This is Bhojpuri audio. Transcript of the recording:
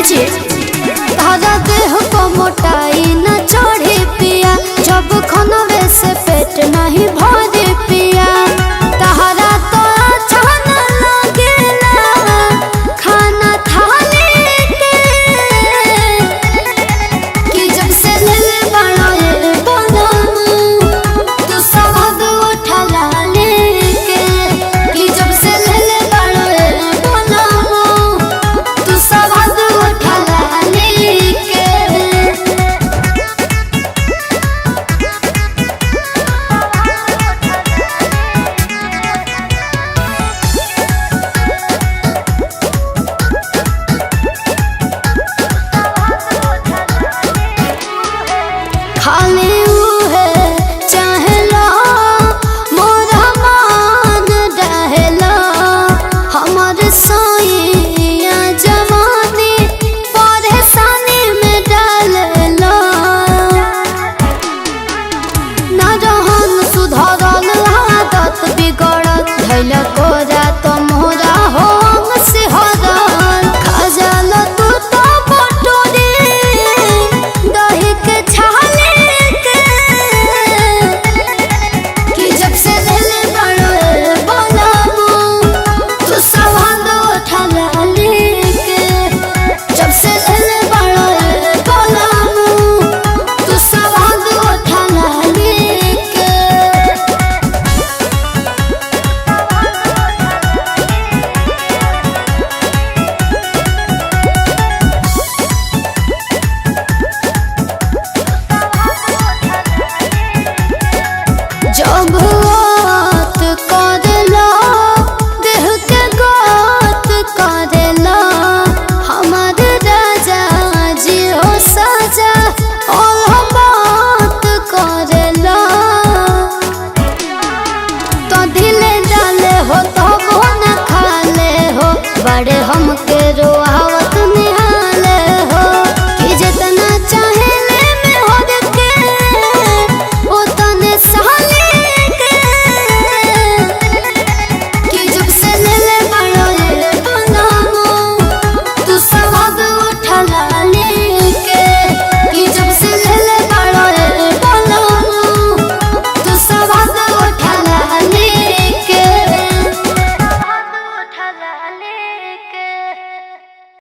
जी तारा देह को मोटाई न चढ़े पिया, जब खनवे से पेट नहीं भरे पिया। तारा तो अच्छा न लगेला खाना थाली के, कि जब से ले बड़ा ये बनम तू स्वाद उठला लेके, कि जब से ले बड़ा ये बनम तू स्वाद उठला लेके। खाली उहे चाहेला मोरा मान रहेला, हमर सोइया जवानी परेशानी में डालेला। ना रहन सुधरल आदत बिगड़त धैल कोरा तो मोरा होम सिहरल। खजल तू तो बटोरी दही के छाले के, कि जब से ले बड़े बनम तू स्वाद उठला लेके, जब से ले बड़े बनम तू स्वाद उठला लेके। जब बात करेला देह के गात करेला, हमार राजा जी हो सजा और बात करेला। तो दिले डाले हो तो न खाले हो, बड़े हमके रोआ